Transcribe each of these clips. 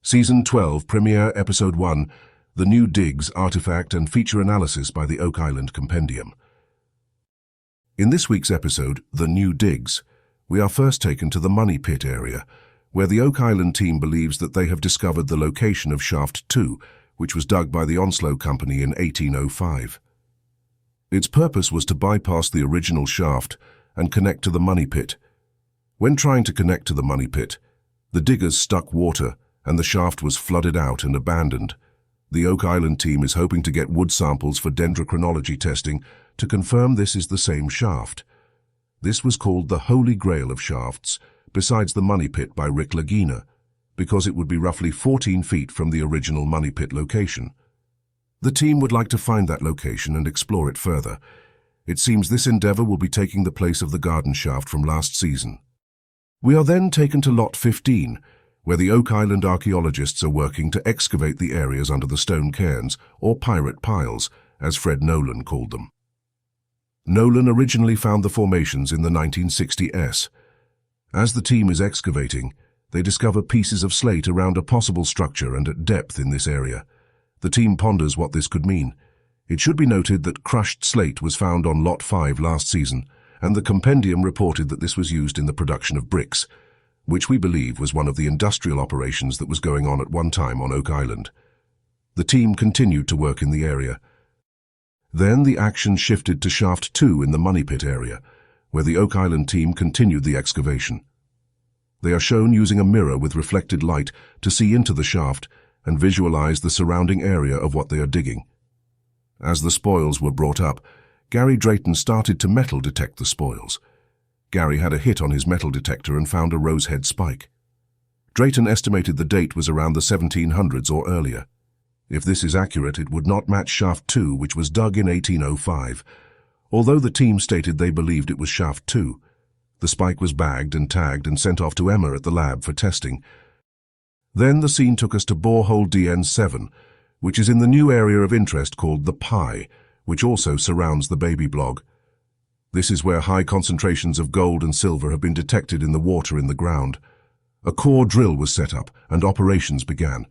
Season 12, Premiere, Episode 1, The New Digs, Artifact and Feature Analysis by the Oak Island Compendium. In this week's episode, The New Digs, we are first taken to the Money Pit area, where the Oak Island team believes that they have discovered the location of Shaft 2, which was dug by the Onslow Company in 1805. Its purpose was to bypass the original shaft and connect to the Money Pit. When trying to connect to the Money Pit, the diggers struck water and the shaft was flooded out and abandoned. The Oak Island team is hoping to get wood samples for dendrochronology testing to confirm this is the same shaft. This was called the Holy Grail of shafts, besides the Money Pit by Rick Lagina, because it would be roughly 14 feet from the original Money Pit location. The team would like to find that location and explore it further. It seems this endeavor will be taking the place of the garden shaft from last season. We are then taken to Lot 15, where the Oak Island archaeologists are working to excavate the areas under the stone cairns, or pirate piles, as Fred Nolan called them. Nolan originally found the formations in the 1960s. As the team is excavating, they discover pieces of slate around a possible structure and at depth in this area. The team ponders what this could mean. It should be noted that crushed slate was found on Lot 5 last season, and the compendium reported that this was used in the production of bricks, which we believe was one of the industrial operations that was going on at one time on Oak Island. The team continued to work in the area. Then the action shifted to Shaft 2 in the Money Pit area, where the Oak Island team continued the excavation. They are shown using a mirror with reflected light to see into the shaft and visualize the surrounding area of what they are digging. As the spoils were brought up, Gary Drayton started to metal detect the spoils. Gary had a hit on his metal detector and found a rosehead spike. Drayton estimated the date was around the 1700s or earlier. If this is accurate, it would not match Shaft 2, which was dug in 1805. Although the team stated they believed it was Shaft 2, the spike was bagged and tagged and sent off to Emma at the lab for testing. Then the scene took us to borehole DN7, which is in the new area of interest called the Pie, which also surrounds the baby blog. This is where high concentrations of gold and silver have been detected in the water in the ground. A core drill was set up and operations began.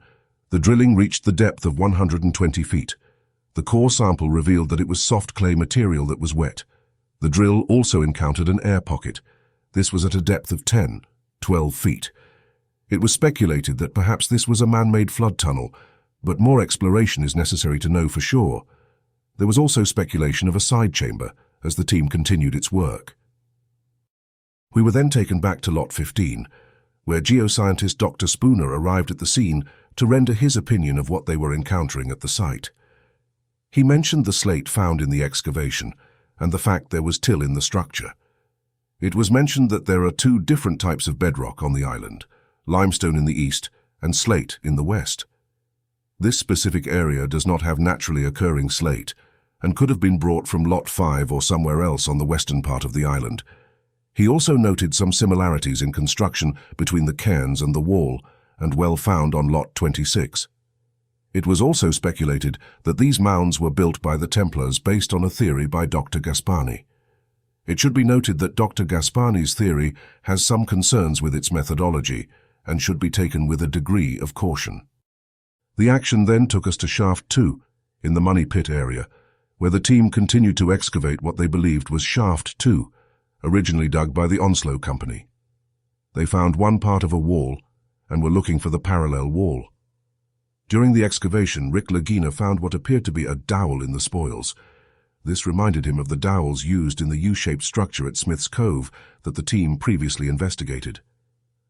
The drilling reached the depth of 120 feet. The core sample revealed that it was soft clay material that was wet. The drill also encountered an air pocket. This was at a depth of 12 feet. It was speculated that perhaps this was a man-made flood tunnel, but more exploration is necessary to know for sure. There was also speculation of a side chamber as the team continued its work. We were then taken back to Lot 15, where geoscientist Dr. Spooner arrived at the scene to render his opinion of what they were encountering at the site. He mentioned the slate found in the excavation and the fact there was till in the structure. It was mentioned that there are two different types of bedrock on the island, limestone in the east and slate in the west. This specific area does not have naturally occurring slate and could have been brought from Lot 5 or somewhere else on the western part of the island. He also noted some similarities in construction between the cairns and the wall, and well found on Lot 26. It was also speculated that these mounds were built by the Templars based on a theory by Dr. Gaspani. It should be noted that Dr. Gaspani's theory has some concerns with its methodology and should be taken with a degree of caution. The action then took us to Shaft 2 in the Money Pit area, where the team continued to excavate what they believed was Shaft 2, originally dug by the Onslow Company. They found one part of a wall and were looking for the parallel wall. During the excavation, Rick Lagina found what appeared to be a dowel in the spoils. This reminded him of the dowels used in the U-shaped structure at Smith's Cove that the team previously investigated.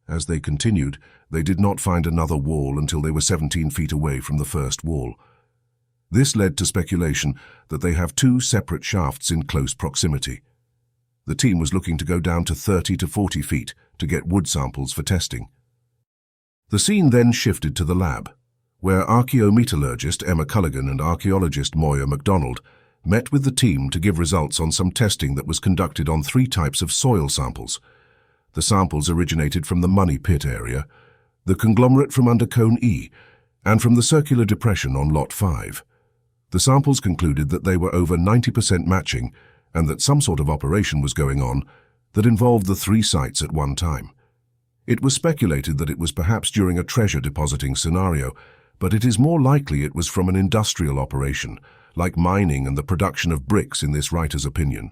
As they continued, they did not find another wall until they were 17 feet away from the first wall. This led to speculation that they have two separate shafts in close proximity. The team was looking to go down to 30 to 40 feet to get wood samples for testing. The scene then shifted to the lab, where archaeometallurgist Emma Culligan and archaeologist Moya MacDonald met with the team to give results on some testing that was conducted on 3 types of soil samples. The samples originated from the Money Pit area, the conglomerate from under Cone E, and from the circular depression on Lot 5. The samples concluded that they were over 90% matching and that some sort of operation was going on that involved the 3 sites at one time. It was speculated that it was perhaps during a treasure depositing scenario, but it is more likely it was from an industrial operation, like mining and the production of bricks in this writer's opinion.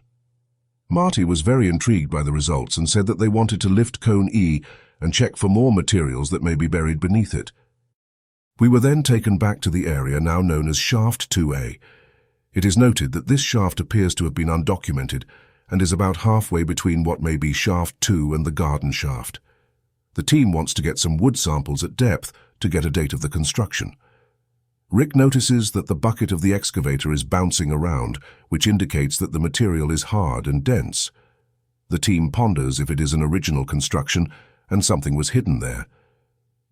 Marty was very intrigued by the results and said that they wanted to lift cone E and check for more materials that may be buried beneath it. We were then taken back to the area now known as Shaft 2A. It is noted that this shaft appears to have been undocumented and is about halfway between what may be Shaft 2 and the garden shaft. The team wants to get some wood samples at depth to get a date of the construction. Rick notices that the bucket of the excavator is bouncing around, which indicates that the material is hard and dense. The team ponders if it is an original construction and something was hidden there.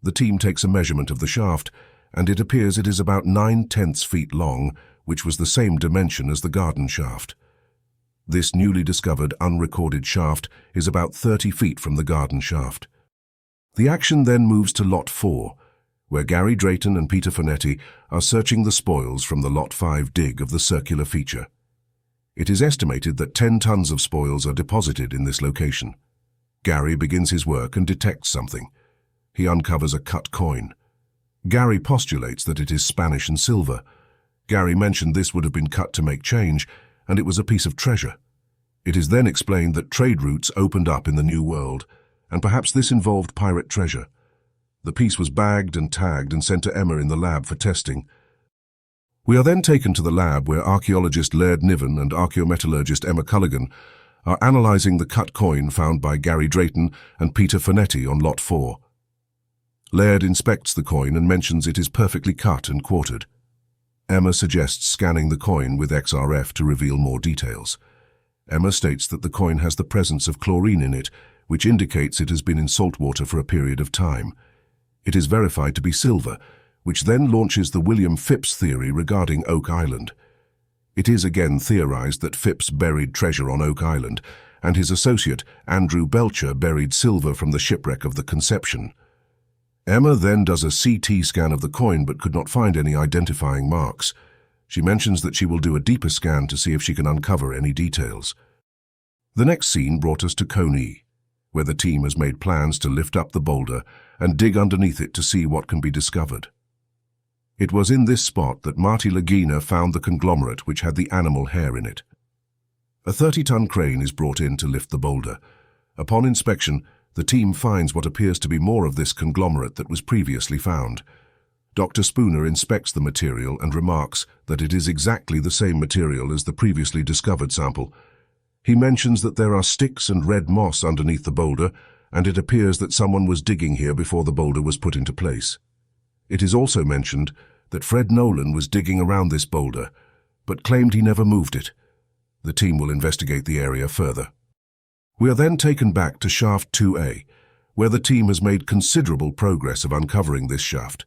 The team takes a measurement of the shaft, and it appears it is about 9/10 feet long, which was the same dimension as the garden shaft. This newly discovered unrecorded shaft is about 30 feet from the garden shaft. The action then moves to Lot 4, where Gary Drayton and Peter Fonetti are searching the spoils from the Lot 5 dig of the circular feature. It is estimated that 10 tons of spoils are deposited in this location. Gary begins his work and detects something. He uncovers a cut coin. Gary postulates that it is Spanish and silver. Gary mentioned this would have been cut to make change, and it was a piece of treasure. It is then explained that trade routes opened up in the New World, and perhaps this involved pirate treasure. The piece was bagged and tagged and sent to Emma in the lab for testing. We are then taken to the lab where archaeologist Laird Niven and archaeometallurgist Emma Culligan are analyzing the cut coin found by Gary Drayton and Peter Fonetti on Lot 4. Laird inspects the coin and mentions it is perfectly cut and quartered. Emma suggests scanning the coin with XRF to reveal more details. Emma states that the coin has the presence of chlorine in it, which indicates it has been in salt water for a period of time. It is verified to be silver, which then launches the William Phipps theory regarding Oak Island. It is again theorized that Phipps buried treasure on Oak Island, and his associate, Andrew Belcher, buried silver from the shipwreck of the Conception. Emma then does a CT scan of the coin but could not find any identifying marks. She mentions that she will do a deeper scan to see if she can uncover any details. The next scene brought us to Cone E, where the team has made plans to lift up the boulder and dig underneath it to see what can be discovered. It was in this spot that Marty Lagina found the conglomerate which had the animal hair in it. A 30-ton crane is brought in to lift the boulder. Upon inspection, the team finds what appears to be more of this conglomerate that was previously found. Dr. Spooner inspects the material and remarks that it is exactly the same material as the previously discovered sample. He mentions that there are sticks and red moss underneath the boulder, and it appears that someone was digging here before the boulder was put into place. It is also mentioned that Fred Nolan was digging around this boulder, but claimed he never moved it. The team will investigate the area further. We are then taken back to Shaft 2A, where the team has made considerable progress of uncovering this shaft.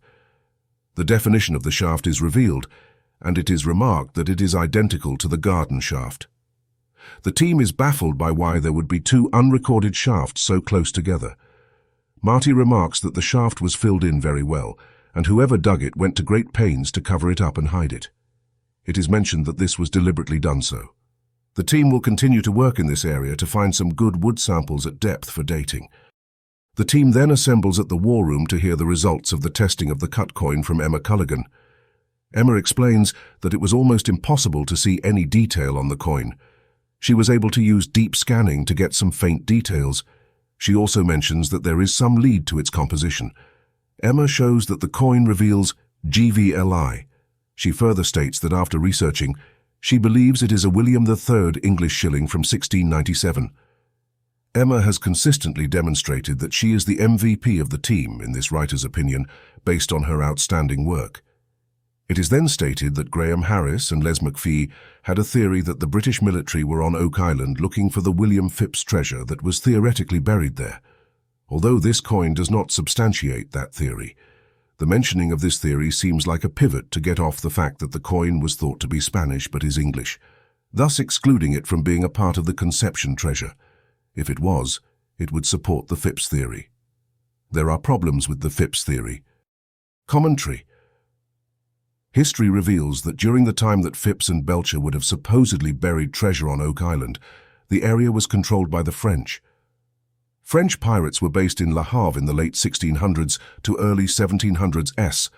The definition of the shaft is revealed, and it is remarked that it is identical to the garden shaft. The team is baffled by why there would be two unrecorded shafts so close together. Marty remarks that the shaft was filled in very well, and whoever dug it went to great pains to cover it up and hide it. It is mentioned that this was deliberately done so. The team will continue to work in this area to find some good wood samples at depth for dating. The team then assembles at the war room to hear the results of the testing of the cut coin from Emma Culligan. Emma explains that it was almost impossible to see any detail on the coin. She was able to use deep scanning to get some faint details. She also mentions that there is some lead to its composition. Emma shows that the coin reveals GVLI. She further states that after researching, she believes it is a William III English shilling from 1697. Emma has consistently demonstrated that she is the MVP of the team, in this writer's opinion, based on her outstanding work. It is then stated that Graham Harris and Les McPhee had a theory that the British military were on Oak Island looking for the William Phipps treasure that was theoretically buried there. Although this coin does not substantiate that theory, the mentioning of this theory seems like a pivot to get off the fact that the coin was thought to be Spanish but is English, thus excluding it from being a part of the Conception treasure. If it was, it would support the Phipps theory. There are problems with the Phipps theory. Commentary. History reveals that during the time that Phipps and Belcher would have supposedly buried treasure on Oak Island, the area was controlled by the French. French pirates were based in Le Havre in the late 1600s to early 1700s,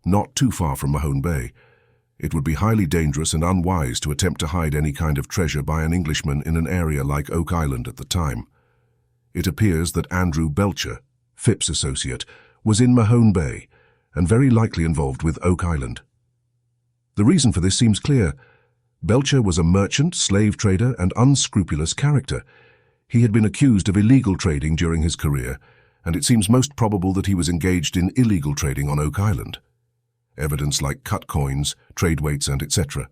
not too far from Mahone Bay. It would be highly dangerous and unwise to attempt to hide any kind of treasure by an Englishman in an area like Oak Island at the time. It appears that Andrew Belcher, Phipps's associate, was in Mahone Bay and very likely involved with Oak Island. The reason for this seems clear. Belcher was a merchant, slave trader, and unscrupulous character. He had been accused of illegal trading during his career, and it seems most probable that he was engaged in illegal trading on Oak Island. Evidence like cut coins, trade weights, and etc.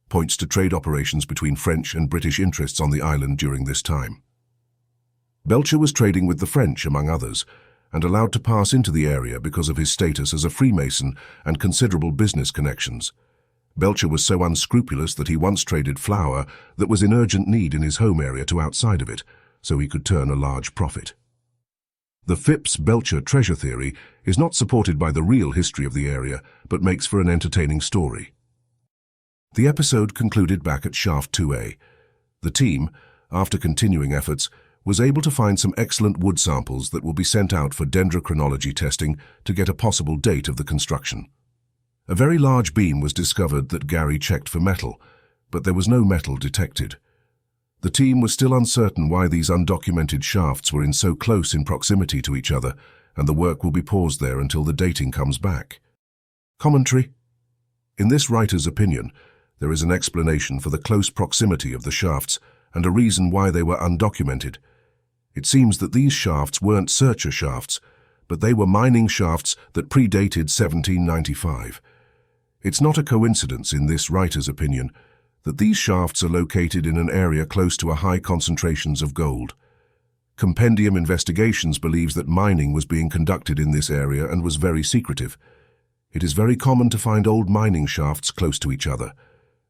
points to trade operations between French and British interests on the island during this time. Belcher was trading with the French, among others, and allowed to pass into the area because of his status as a Freemason and considerable business connections. Belcher was so unscrupulous that he once traded flour that was in urgent need in his home area to outside of it, so he could turn a large profit. The Phipps-Belcher treasure theory is not supported by the real history of the area, but makes for an entertaining story. The episode concluded back at Shaft 2A. The team, after continuing efforts, was able to find some excellent wood samples that will be sent out for dendrochronology testing to get a possible date of the construction. A very large beam was discovered that Gary checked for metal, but there was no metal detected. The team was still uncertain why these undocumented shafts were in so close in proximity to each other, and the work will be paused there until the dating comes back. Commentary. In this writer's opinion, there is an explanation for the close proximity of the shafts and a reason why they were undocumented. It seems that these shafts weren't searcher shafts, but they were mining shafts that predated 1795. It's not a coincidence, in this writer's opinion, that these shafts are located in an area close to a high concentrations of gold. Compendium Investigations believes that mining was being conducted in this area and was very secretive. It is very common to find old mining shafts close to each other.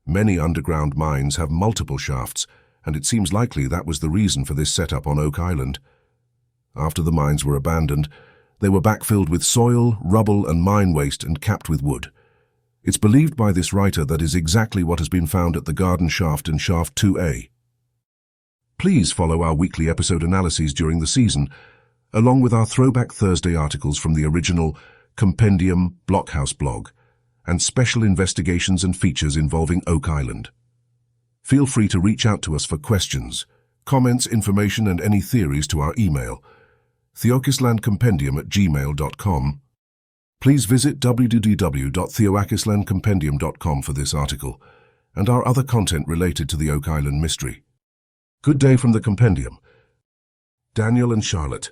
Many underground mines have multiple shafts, and it seems likely that was the reason for this setup on Oak Island. After the mines were abandoned, they were backfilled with soil, rubble, and mine waste and capped with wood. It's believed by this writer that is exactly what has been found at the Garden Shaft and Shaft 2A. Please follow our weekly episode analyses during the season, along with our Throwback Thursday articles from the original Compendium Blockhouse blog, and special investigations and features involving Oak Island. Feel free to reach out to us for questions, comments, information, and any theories to our email, theokislandcompendium@gmail.com. Please visit www.theokislandcompendium.com for this article and our other content related to the Oak Island mystery. Good day from the Compendium. Daniel and Charlotte.